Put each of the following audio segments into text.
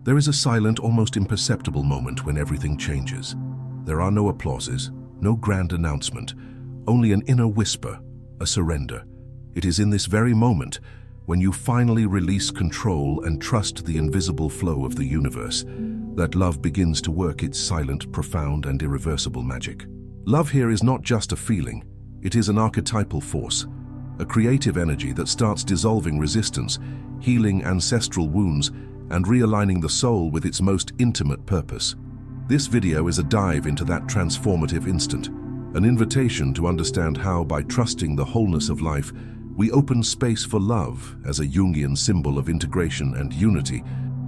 There is a silent, almost imperceptible moment when everything changes. There are no applauses, no grand announcement, only an inner whisper, a surrender. It is in this very moment when you finally release control and trust the invisible flow of the universe that love begins to work its silent, profound, and irreversible magic. Love here is not just a feeling, it is an archetypal force, a creative energy that starts dissolving resistance, healing ancestral wounds, and realigning the soul with its most intimate purpose. This video is a dive into that transformative instant, an invitation to understand how, by trusting the wholeness of life, we open space for love as a Jungian symbol of integration and unity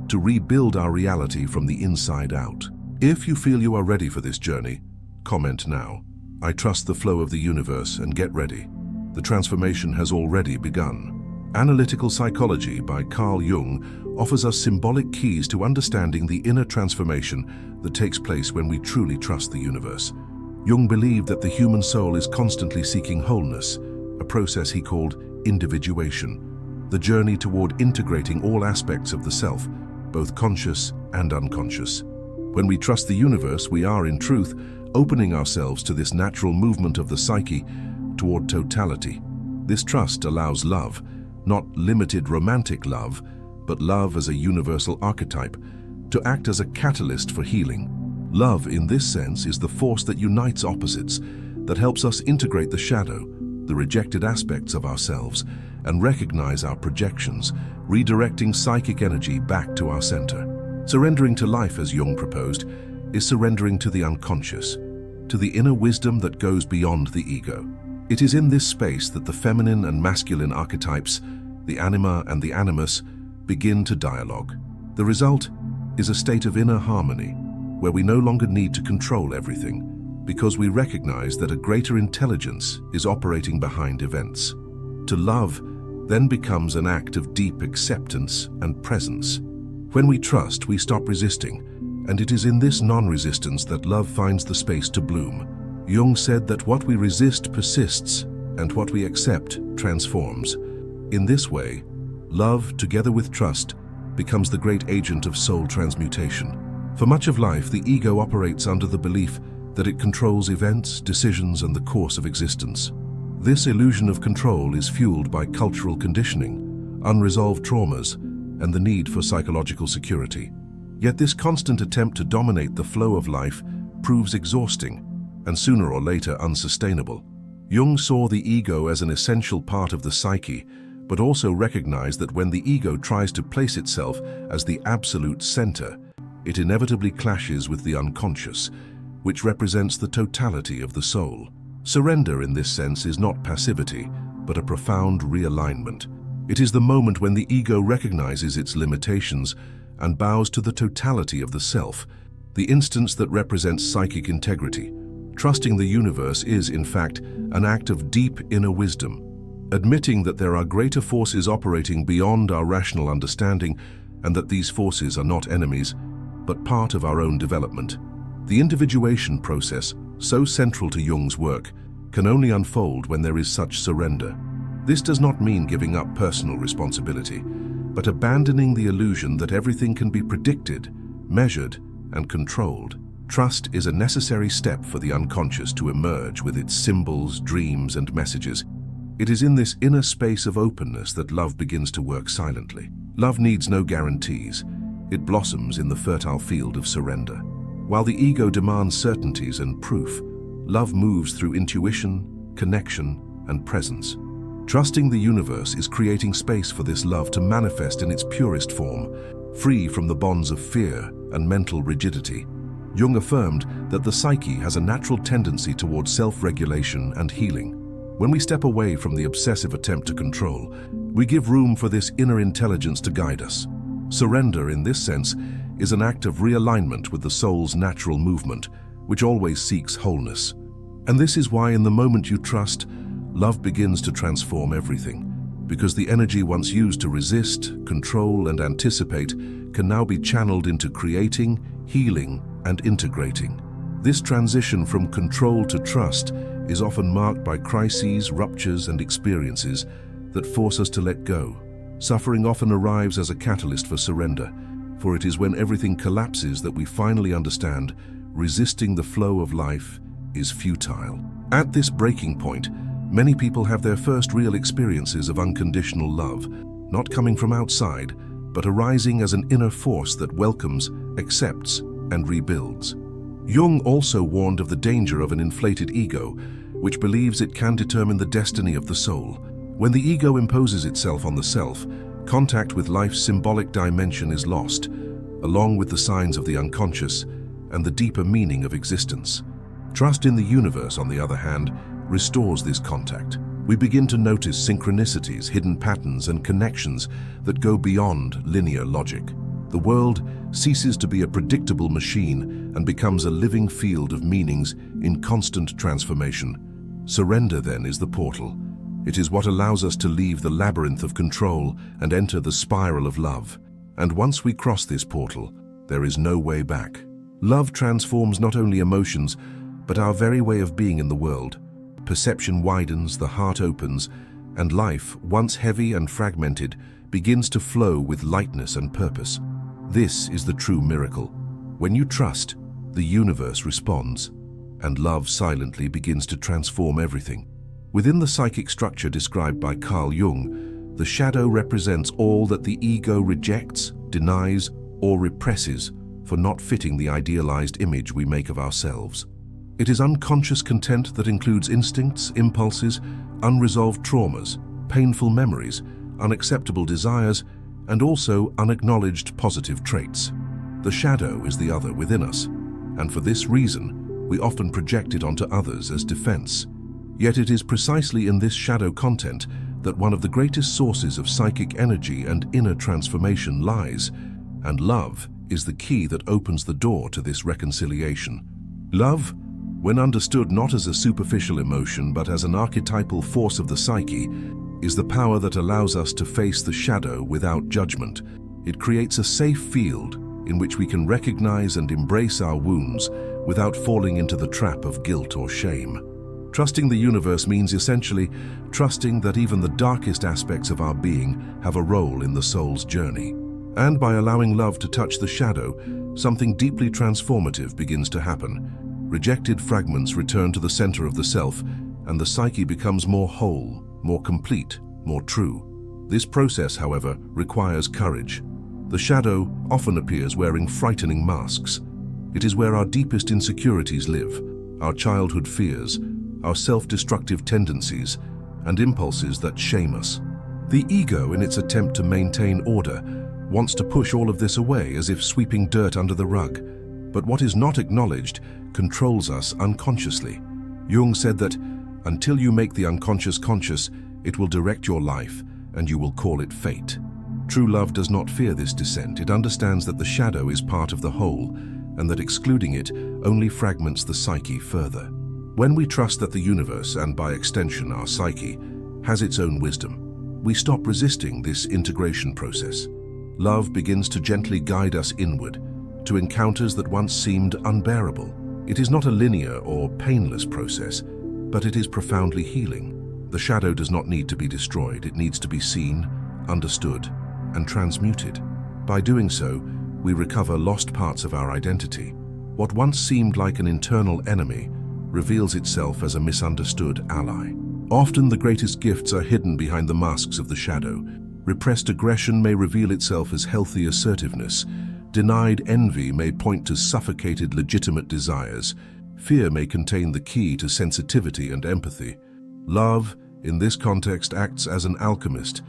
to rebuild our reality from the inside out. If you feel you are ready for this journey, comment now. I trust the flow of the universe, and get ready. The transformation has already begun. Analytical Psychology by Carl Jung offers us symbolic keys to understanding the inner transformation that takes place when we truly trust the universe. Jung believed that the human soul is constantly seeking wholeness, a process he called individuation, the journey toward integrating all aspects of the self, both conscious and unconscious. When we trust the universe, we are, in truth, opening ourselves to this natural movement of the psyche toward totality. This trust allows love, not limited romantic love, but love as a universal archetype, to act as a catalyst for healing. Love, in this sense, is the force that unites opposites, that helps us integrate the shadow, the rejected aspects of ourselves, and recognize our projections, redirecting psychic energy back to our center. Surrendering to life, as Jung proposed, is surrendering to the unconscious, to the inner wisdom that goes beyond the ego. It is in this space that the feminine and masculine archetypes, the Anima and the animus, begin to dialogue. The result is a state of inner harmony, where we no longer need to control everything, because we recognize that a greater intelligence is operating behind events. To love then becomes an act of deep acceptance and presence. When we trust, we stop resisting, and it is in this non-resistance that love finds the space to bloom. Jung said that what we resist persists, and what we accept transforms. In this way, love, together with trust, becomes the great agent of soul transmutation. For much of life, the ego operates under the belief that it controls events, decisions, and the course of existence. This illusion of control is fueled by cultural conditioning, unresolved traumas, and the need for psychological security. Yet this constant attempt to dominate the flow of life proves exhausting and sooner or later unsustainable. Jung saw the ego as an essential part of the psyche, but also recognized that when the ego tries to place itself as the absolute center, it inevitably clashes with the unconscious, which represents the totality of the soul. Surrender, in this sense, is not passivity, but a profound realignment. It is the moment when the ego recognizes its limitations and bows to the totality of the self, the instance that represents psychic integrity. Trusting the universe is, in fact, an act of deep inner wisdom, admitting that there are greater forces operating beyond our rational understanding, and that these forces are not enemies, but part of our own development. The individuation process, so central to Jung's work, can only unfold when there is such surrender. This does not mean giving up personal responsibility, but abandoning the illusion that everything can be predicted, measured, and controlled. Trust is a necessary step for the unconscious to emerge with its symbols, dreams, and messages. It is in this inner space of openness that love begins to work silently. Love needs no guarantees. It blossoms in the fertile field of surrender. While the ego demands certainties and proof, love moves through intuition, connection, and presence. Trusting the universe is creating space for this love to manifest in its purest form, free from the bonds of fear and mental rigidity. Jung affirmed that the psyche has a natural tendency towards self-regulation and healing. When we step away from the obsessive attempt to control, we give room for this inner intelligence to guide us. Surrender, in this sense, is an act of realignment with the soul's natural movement, which always seeks wholeness. And this is why, in the moment you trust, love begins to transform everything, because the energy once used to resist, control, and anticipate can now be channeled into creating, healing, and integrating. This transition from control to trust is often marked by crises, ruptures, and experiences that force us to let go. Suffering often arrives as a catalyst for surrender, for it is when everything collapses that we finally understand resisting the flow of life is futile. At this breaking point, many people have their first real experiences of unconditional love, not coming from outside, but arising as an inner force that welcomes, accepts, and rebuilds. Jung also warned of the danger of an inflated ego, which believes it can determine the destiny of the soul. When the ego imposes itself on the self, contact with life's symbolic dimension is lost, along with the signs of the unconscious and the deeper meaning of existence. Trust in the universe, on the other hand, restores this contact. We begin to notice synchronicities, hidden patterns, and connections that go beyond linear logic. The world ceases to be a predictable machine and becomes a living field of meanings in constant transformation. Surrender, then, is the portal. It is what allows us to leave the labyrinth of control and enter the spiral of love. And once we cross this portal, there is no way back. Love transforms not only emotions, but our very way of being in the world. Perception widens, the heart opens, and life, once heavy and fragmented, begins to flow with lightness and purpose. This is the true miracle. When you trust, the universe responds, and love silently begins to transform everything. Within the psychic structure described by Carl Jung, the shadow represents all that the ego rejects, denies, or represses for not fitting the idealized image we make of ourselves. It is unconscious content that includes instincts, impulses, unresolved traumas, painful memories, unacceptable desires, and also unacknowledged positive traits. The shadow is the other within us, and for this reason, we often project it onto others as defense. Yet it is precisely in this shadow content that one of the greatest sources of psychic energy and inner transformation lies, and love is the key that opens the door to this reconciliation. Love, when understood not as a superficial emotion but as an archetypal force of the psyche, is the power that allows us to face the shadow without judgment. It creates a safe field in which we can recognize and embrace our wounds without falling into the trap of guilt or shame. Trusting the universe means essentially trusting that even the darkest aspects of our being have a role in the soul's journey. And by allowing love to touch the shadow, something deeply transformative begins to happen. Rejected fragments return to the center of the self, and the psyche becomes more whole, more complete, more true. This process, however, requires courage. The shadow often appears wearing frightening masks. It is where our deepest insecurities live, our childhood fears, our self-destructive tendencies, and impulses that shame us. The ego, in its attempt to maintain order, wants to push all of this away as if sweeping dirt under the rug. But what is not acknowledged controls us unconsciously. Jung said that, until you make the unconscious conscious, it will direct your life, and you will call it fate. True love does not fear this descent. It understands that the shadow is part of the whole, and that excluding it only fragments the psyche further. When we trust that the universe, and by extension our psyche, has its own wisdom, we stop resisting this integration process. Love begins to gently guide us inward, to encounters that once seemed unbearable. It is not a linear or painless process, but it is profoundly healing. The shadow does not need to be destroyed. It needs to be seen, understood, and transmuted. By doing so, we recover lost parts of our identity. What once seemed like an internal enemy reveals itself as a misunderstood ally. Often the greatest gifts are hidden behind the masks of the shadow. Repressed aggression may reveal itself as healthy assertiveness. Denied envy may point to suffocated legitimate desires. Fear may contain the key to sensitivity and empathy. Love, in this context, acts as an alchemist.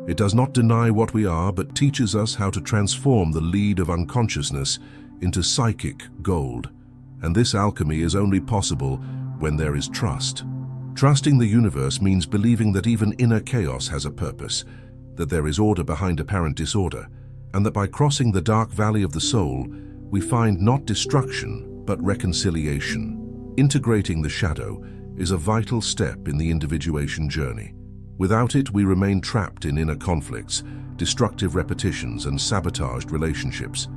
It does not deny what we are, but teaches us how to transform the lead of unconsciousness into psychic gold. And this alchemy is only possible when there is trust. Trusting the universe means believing that even inner chaos has a purpose, that there is order behind apparent disorder, and that by crossing the dark valley of the soul, we find not destruction, but reconciliation. Integrating the shadow is a vital step in the individuation journey. Without it, we remain trapped in inner conflicts, destructive repetitions, and sabotaged relationships.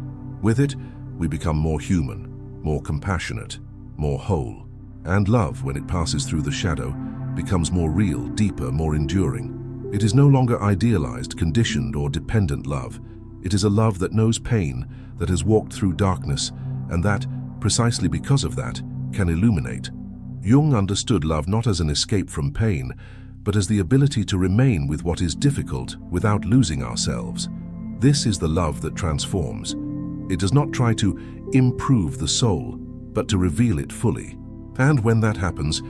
With it, we become more human, more compassionate, more whole. And love, when it passes through the shadow, becomes more real, deeper, more enduring. It is no longer idealized, conditioned, or dependent love. It is a love that knows pain, that has walked through darkness, and that, precisely because of that, can illuminate. Jung understood love not as an escape from pain, but as the ability to remain with what is difficult without losing ourselves. This is the love that transforms. It does not try to improve the soul, but to reveal it fully. And when that happens,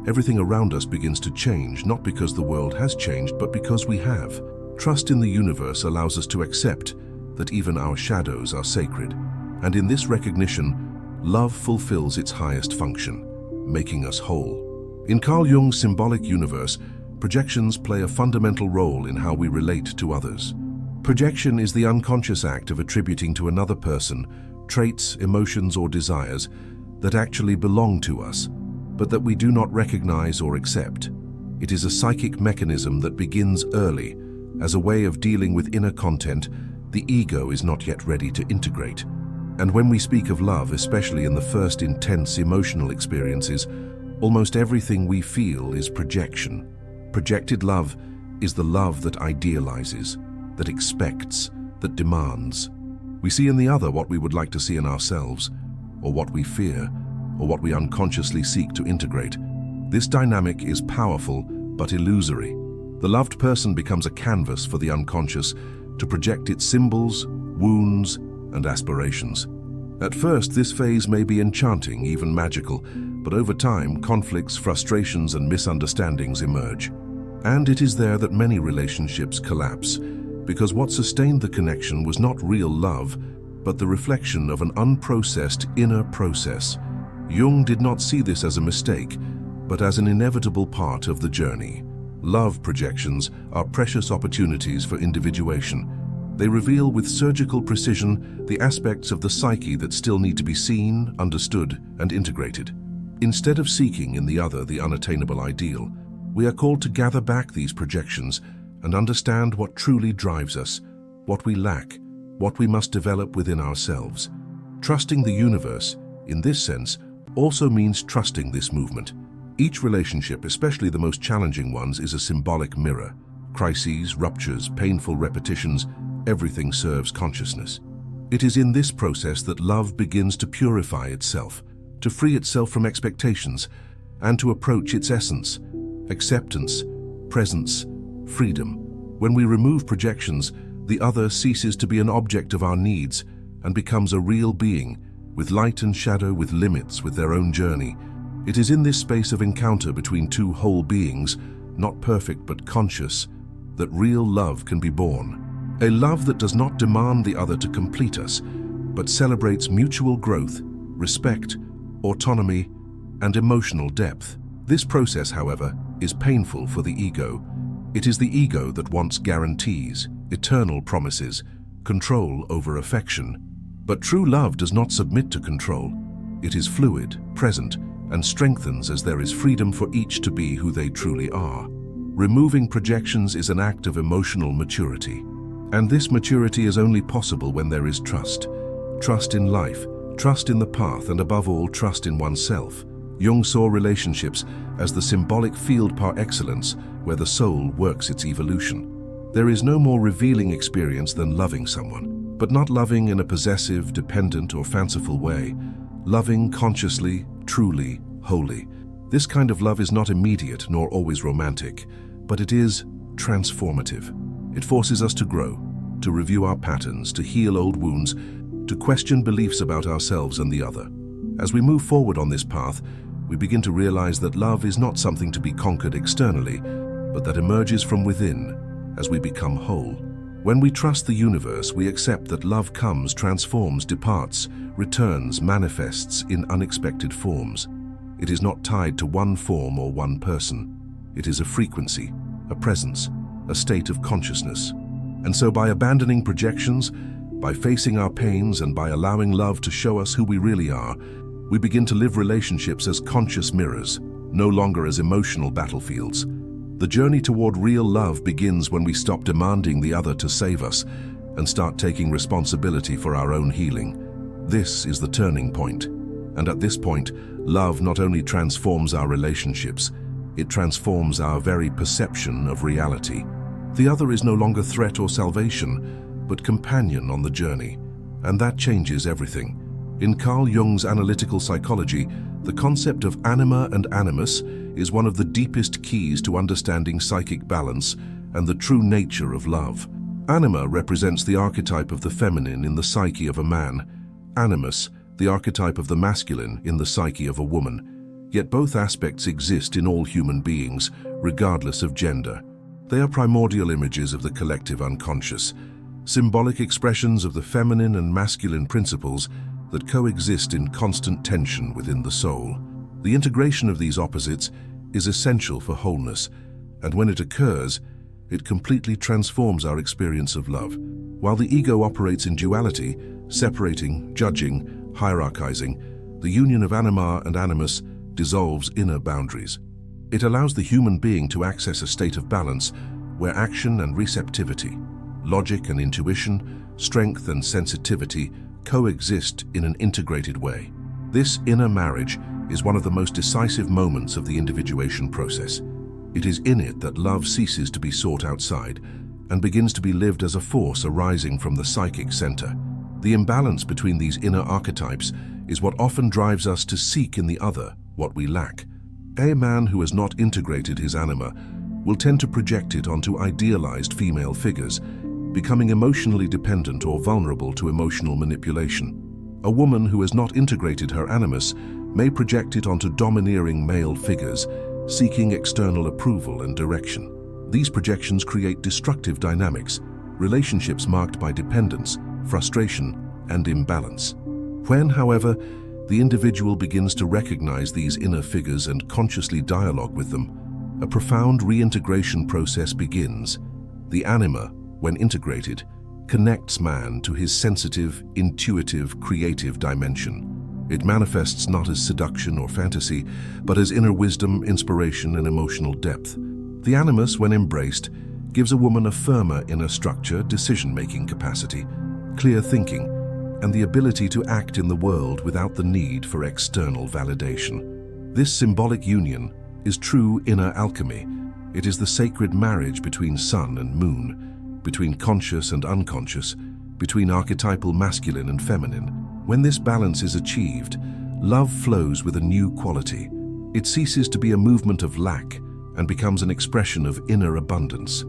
everything around us begins to change, not because the world has changed, but because we have. Trust in the universe allows us to accept that even our shadows are sacred. And in this recognition, love fulfills its highest function, making us whole. In Carl Jung's symbolic universe, projections play a fundamental role in how we relate to others. Projection is the unconscious act of attributing to another person traits, emotions, or desires that actually belong to us, but that we do not recognize or accept. It is a psychic mechanism that begins early, as a way of dealing with inner content the ego is not yet ready to integrate. And when we speak of love, especially in the first intense emotional experiences, almost everything we feel is projection. Projected love is the love that idealizes, that expects, that demands. We see in the other what we would like to see in ourselves, or what we fear, or what we unconsciously seek to integrate. This dynamic is powerful but illusory. The loved person becomes a canvas for the unconscious to project its symbols, wounds, and aspirations. At first, this phase may be enchanting, even magical, but over time, conflicts, frustrations, and misunderstandings emerge. And it is there that many relationships collapse, because what sustained the connection was not real love, but the reflection of an unprocessed inner process. Jung did not see this as a mistake, but as an inevitable part of the journey. Love projections are precious opportunities for individuation. They reveal with surgical precision the aspects of the psyche that still need to be seen, understood, and integrated. Instead of seeking in the other the unattainable ideal, we are called to gather back these projections and understand what truly drives us, what we lack, what we must develop within ourselves. Trusting the universe, in this sense, also means trusting this movement. Each relationship, especially the most challenging ones, is a symbolic mirror. Crises, ruptures, painful repetitions, everything serves consciousness. It is in this process that love begins to purify itself, to free itself from expectations, and to approach its essence: acceptance, presence, freedom. When we remove projections, the other ceases to be an object of our needs and becomes a real being, with light and shadow, with limits, with their own journey. It is in this space of encounter between two whole beings, not perfect but conscious, that real love can be born. A love that does not demand the other to complete us, but celebrates mutual growth, respect, autonomy, and emotional depth. This process, however, is painful for the ego. It is the ego that wants guarantees, eternal promises, control over affection. But true love does not submit to control. It is fluid, present, and strengthens as there is freedom for each to be who they truly are. Removing projections is an act of emotional maturity. And this maturity is only possible when there is trust. Trust in life, trust in the path, and above all, trust in oneself. Jung saw relationships as the symbolic field par excellence where the soul works its evolution. There is no more revealing experience than loving someone, but not loving in a possessive, dependent, or fanciful way. Loving consciously, truly, wholly. This kind of love is not immediate nor always romantic, but it is transformative. It forces us to grow, to review our patterns, to heal old wounds, to question beliefs about ourselves and the other. As we move forward on this path, we begin to realize that love is not something to be conquered externally, but that emerges from within as we become whole. When we trust the universe, we accept that love comes, transforms, departs, returns, manifests in unexpected forms. It is not tied to one form or one person. It is a frequency, a presence, a state of consciousness. And so by abandoning projections, by facing our pains, and by allowing love to show us who we really are, we begin to live relationships as conscious mirrors, no longer as emotional battlefields. The journey toward real love begins when we stop demanding the other to save us and start taking responsibility for our own healing. This is the turning point. And at this point, love not only transforms our relationships, it transforms our very perception of reality. The other is no longer threat or salvation, but companion on the journey. And that changes everything. In Carl Jung's analytical psychology, the concept of anima and animus is one of the deepest keys to understanding psychic balance and the true nature of love. Anima represents the archetype of the feminine in the psyche of a man, animus, the archetype of the masculine in the psyche of a woman. Yet both aspects exist in all human beings, regardless of gender. They are primordial images of the collective unconscious, symbolic expressions of the feminine and masculine principles that coexist in constant tension within the soul. The integration of these opposites is essential for wholeness, and when it occurs, it completely transforms our experience of love. While the ego operates in duality, separating, judging, hierarchizing, the union of anima and animus dissolves inner boundaries. It allows the human being to access a state of balance where action and receptivity, logic and intuition, strength and sensitivity coexist in an integrated way. This inner marriage is one of the most decisive moments of the individuation process. It is in it that love ceases to be sought outside and begins to be lived as a force arising from the psychic center. The imbalance between these inner archetypes is what often drives us to seek in the other what we lack. A man who has not integrated his anima will tend to project it onto idealized female figures, becoming emotionally dependent or vulnerable to emotional manipulation. A woman who has not integrated her animus may project it onto domineering male figures, seeking external approval and direction. These projections create destructive dynamics, relationships marked by dependence, frustration, and imbalance. When, however, the individual begins to recognize these inner figures and consciously dialogue with them, a profound reintegration process begins. The anima, when integrated, connects man to his sensitive, intuitive, creative dimension. It manifests not as seduction or fantasy, but as inner wisdom, inspiration, and emotional depth. The animus, when embraced, gives a woman a firmer inner structure, decision-making capacity, clear thinking, and the ability to act in the world without the need for external validation. This symbolic union is true inner alchemy. It is the sacred marriage between sun and moon, between conscious and unconscious, between archetypal masculine and feminine. When this balance is achieved, love flows with a new quality. It ceases to be a movement of lack and becomes an expression of inner abundance.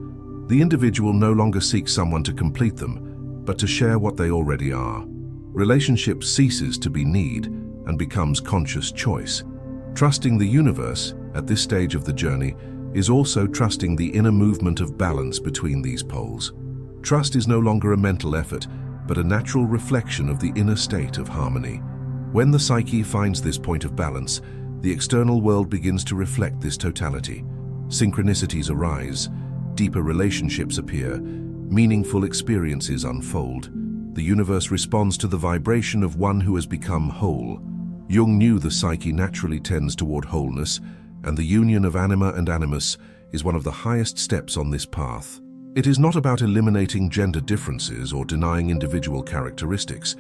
The individual no longer seeks someone to complete them, but to share what they already are. Relationship ceases to be need and becomes conscious choice. Trusting the universe at this stage of the journey is also trusting the inner movement of balance between these poles. Trust is no longer a mental effort, but a natural reflection of the inner state of harmony. When the psyche finds this point of balance, the external world begins to reflect this totality. Synchronicities arise, deeper relationships appear, meaningful experiences unfold. The universe responds to the vibration of one who has become whole. Jung knew the psyche naturally tends toward wholeness, and the union of anima and animus is one of the highest steps on this path. It is not about eliminating gender differences or denying individual characteristics,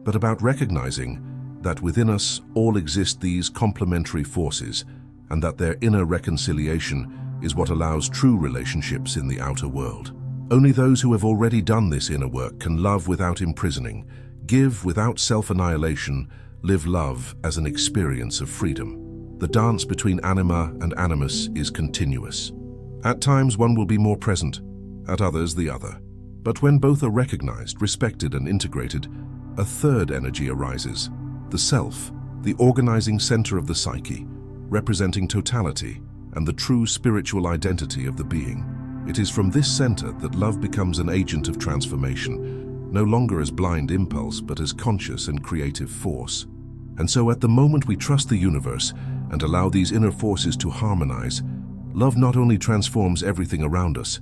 but about recognizing that within us all exist these complementary forces, and that their inner reconciliation is what allows true relationships in the outer world. Only those who have already done this inner work can love without imprisoning, give without self-annihilation, live love as an experience of freedom. The dance between anima and animus is continuous. At times one will be more present, at others the other. But when both are recognized, respected, and integrated, a third energy arises, the self, the organizing center of the psyche, representing totality and the true spiritual identity of the being. It is from this center that love becomes an agent of transformation, no longer as blind impulse, but as conscious and creative force. And so at the moment we trust the universe and allow these inner forces to harmonize, love not only transforms everything around us,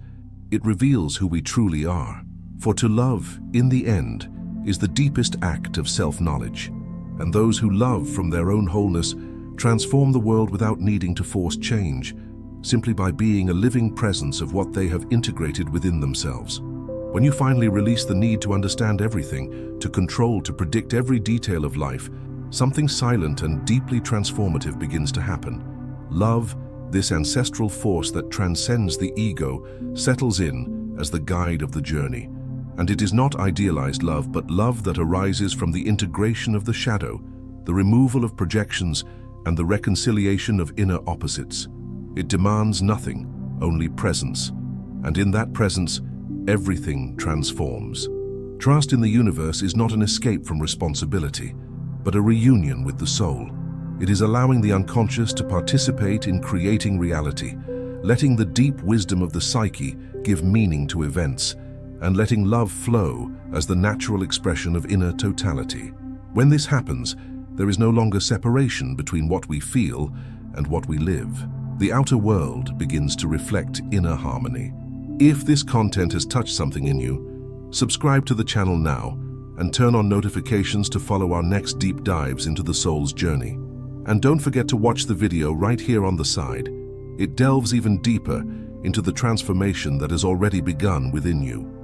it reveals who we truly are. For to love, in the end, is the deepest act of self-knowledge. And those who love from their own wholeness transform the world without needing to force change, simply by being a living presence of what they have integrated within themselves. When you finally release the need to understand everything, to control, to predict every detail of life, something silent and deeply transformative begins to happen. Love, this ancestral force that transcends the ego, settles in as the guide of the journey. And it is not idealized love, but love that arises from the integration of the shadow, the removal of projections, and the reconciliation of inner opposites. It demands nothing, only presence. And in that presence, everything transforms. Trust in the universe is not an escape from responsibility, but a reunion with the soul. It is allowing the unconscious to participate in creating reality, letting the deep wisdom of the psyche give meaning to events, and letting love flow as the natural expression of inner totality. When this happens, there is no longer separation between what we feel and what we live. The outer world begins to reflect inner harmony. If this content has touched something in you, subscribe to the channel now and turn on notifications to follow our next deep dives into the soul's journey. And don't forget to watch the video right here on the side. It delves even deeper into the transformation that has already begun within you.